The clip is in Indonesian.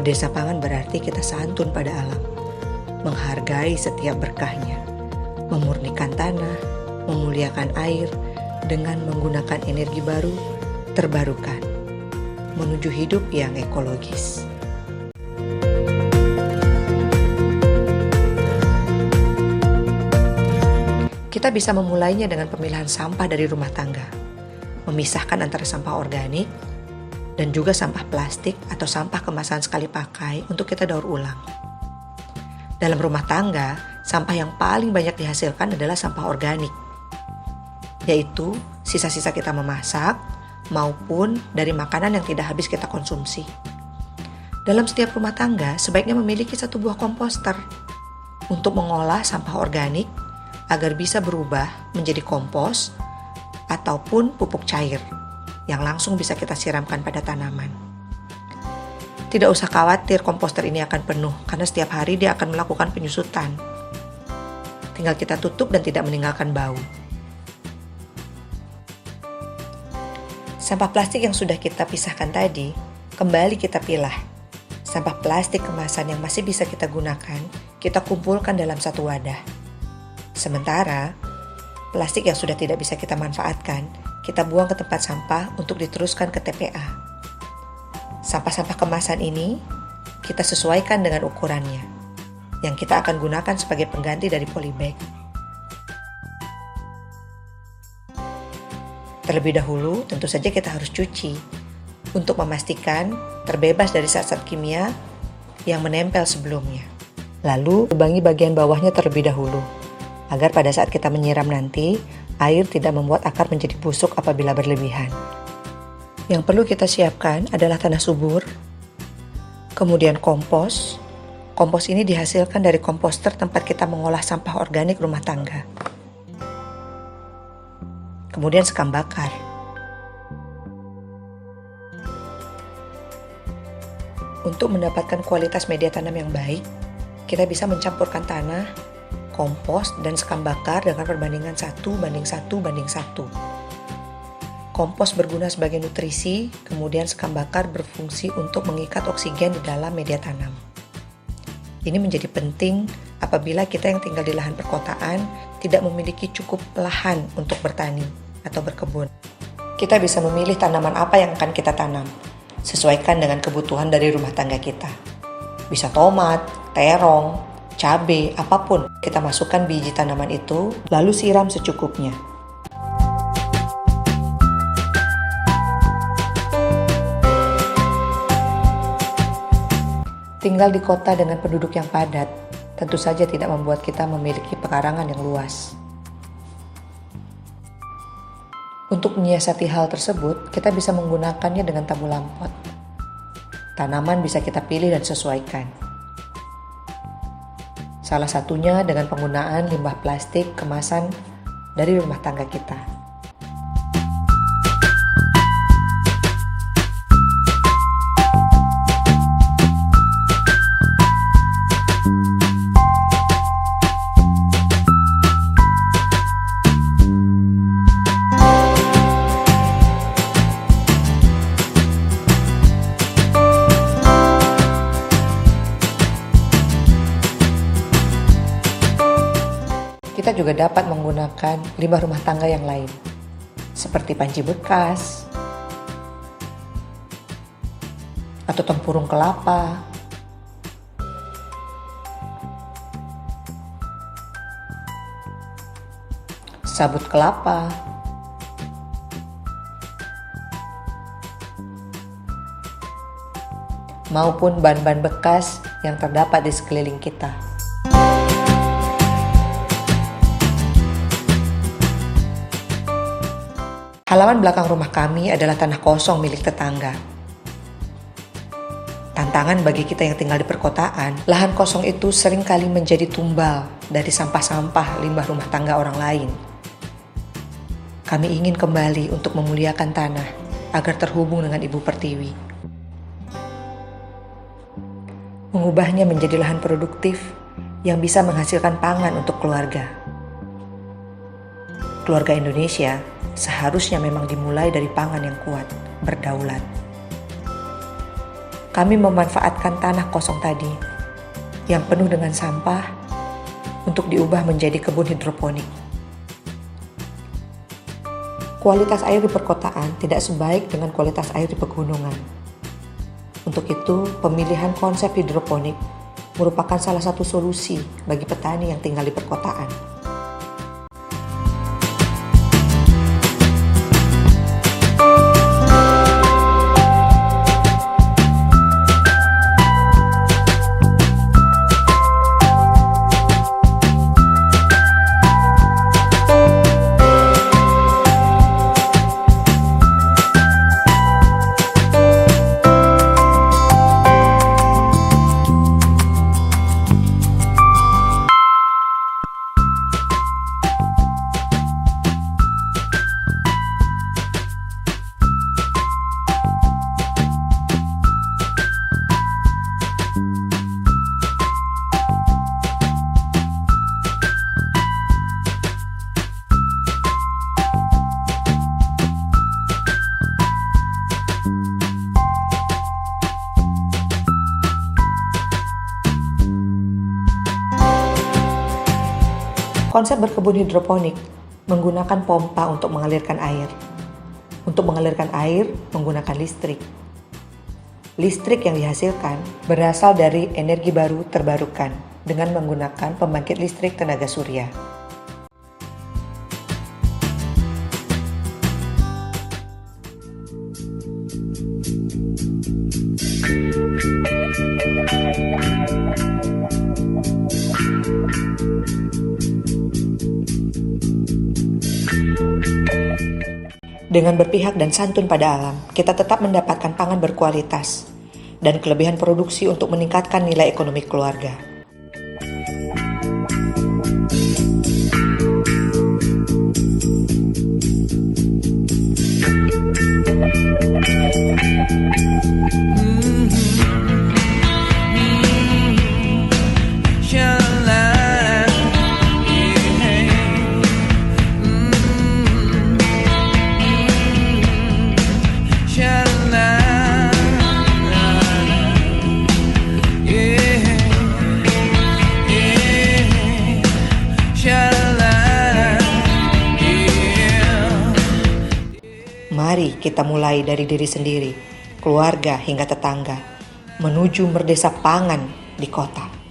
Berdesa pangan berarti kita santun pada alam, menghargai setiap berkahnya, memurnikan tanah, memuliakan air dengan menggunakan energi baru terbarukan, menuju hidup yang ekologis. Kita bisa memulainya dengan pemilahan sampah dari rumah tangga, memisahkan antara sampah organik dan juga sampah plastik atau sampah kemasan sekali pakai untuk kita daur ulang. Dalam rumah tangga, sampah yang paling banyak dihasilkan adalah sampah organik, yaitu sisa-sisa kita memasak maupun dari makanan yang tidak habis kita konsumsi. Dalam setiap rumah tangga, sebaiknya memiliki satu buah komposter untuk mengolah sampah organik agar bisa berubah menjadi kompos ataupun pupuk cair yang langsung bisa kita siramkan pada tanaman. Tidak usah khawatir komposter ini akan penuh karena setiap hari dia akan melakukan penyusutan. Tinggal kita tutup dan tidak meninggalkan bau. Sampah plastik yang sudah kita pisahkan tadi, kembali kita pilah. Sampah plastik kemasan yang masih bisa kita gunakan, kita kumpulkan dalam satu wadah. Sementara, plastik yang sudah tidak bisa kita manfaatkan, kita buang ke tempat sampah untuk diteruskan ke TPA. Sampah-sampah kemasan ini, kita sesuaikan dengan ukurannya, yang kita akan gunakan sebagai pengganti dari polybag. Terlebih dahulu, tentu saja kita harus cuci, untuk memastikan terbebas dari zat-zat kimia yang menempel sebelumnya. Lalu, lubangi bagian bawahnya terlebih dahulu, agar pada saat kita menyiram nanti, air tidak membuat akar menjadi busuk apabila berlebihan. Yang perlu kita siapkan adalah tanah subur, kemudian kompos. Kompos ini dihasilkan dari komposter tempat kita mengolah sampah organik rumah tangga. Kemudian sekam bakar. Untuk mendapatkan kualitas media tanam yang baik, kita bisa mencampurkan tanah, kompos, dan sekam bakar dengan perbandingan 1:1:1. Kompos berguna sebagai nutrisi, kemudian sekam bakar berfungsi untuk mengikat oksigen di dalam media tanam. Ini menjadi penting apabila kita yang tinggal di lahan perkotaan tidak memiliki cukup lahan untuk bertani atau berkebun. Kita bisa memilih tanaman apa yang akan kita tanam, sesuaikan dengan kebutuhan dari rumah tangga kita. Bisa tomat, terong, cabai, apapun, kita masukkan biji tanaman itu, lalu siram secukupnya. Tinggal di kota dengan penduduk yang padat, tentu saja tidak membuat kita memiliki pekarangan yang luas. Untuk menyiasati hal tersebut, kita bisa menggunakannya dengan tabu lampot. Tanaman bisa kita pilih dan sesuaikan. Salah satunya dengan penggunaan limbah plastik kemasan dari rumah tangga kita. Kita juga dapat menggunakan limbah rumah tangga yang lain, seperti panci bekas, atau tempurung kelapa, sabut kelapa, maupun bahan-bahan bekas yang terdapat di sekeliling kita. Halaman belakang rumah kami adalah tanah kosong milik tetangga. Tantangan bagi kita yang tinggal di perkotaan, lahan kosong itu seringkali menjadi tumbal dari sampah-sampah limbah rumah tangga orang lain. Kami ingin kembali untuk memuliakan tanah agar terhubung dengan Ibu Pertiwi. Mengubahnya menjadi lahan produktif yang bisa menghasilkan pangan untuk keluarga. Keluarga Indonesia seharusnya memang dimulai dari pangan yang kuat, berdaulat. kami memanfaatkan tanah kosong tadi yang penuh dengan sampah untuk diubah menjadi kebun hidroponik. Kualitas air di perkotaan tidak sebaik dengan kualitas air di pegunungan. Untuk itu, pemilihan konsep hidroponik merupakan salah satu solusi bagi petani yang tinggal di perkotaan. Konsep berkebun hidroponik menggunakan pompa untuk mengalirkan air. Untuk mengalirkan air menggunakan listrik. Listrik yang dihasilkan berasal dari energi baru terbarukan dengan menggunakan pembangkit listrik tenaga surya. Dengan berpihak dan santun pada alam, kita tetap mendapatkan pangan berkualitas dan kelebihan produksi untuk meningkatkan nilai ekonomi keluarga. Mari kita mulai dari diri sendiri, keluarga hingga tetangga, menuju merdesa pangan di kota.